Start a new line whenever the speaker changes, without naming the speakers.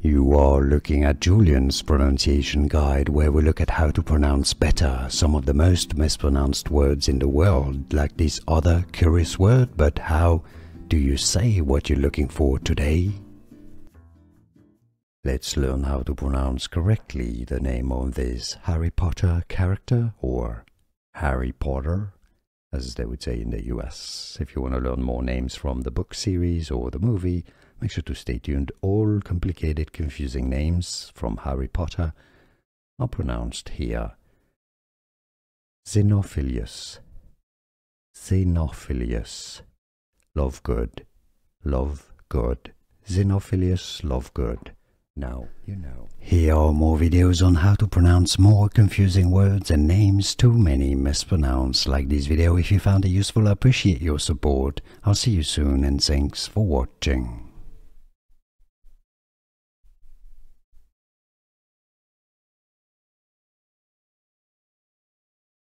You are looking at Julian's pronunciation guide, where we look at how to pronounce better some of the most mispronounced words in the world, like this other curious word. But how do you say what you're looking for today? Let's learn how to pronounce correctly the name of this Harry Potter character, or Harry Potter, as they would say in the US. If you want to learn more names from the book series or the movie, make sure to stay tuned. All complicated, confusing names from Harry Potter are pronounced here. Xenophilius, Xenophilius Lovegood, Lovegood, Xenophilius Lovegood. Now you know. Here are more videos on how to pronounce more confusing words and names too many mispronounced. Like this video if you found it useful. I appreciate your support. I'll see you soon, and thanks for watching.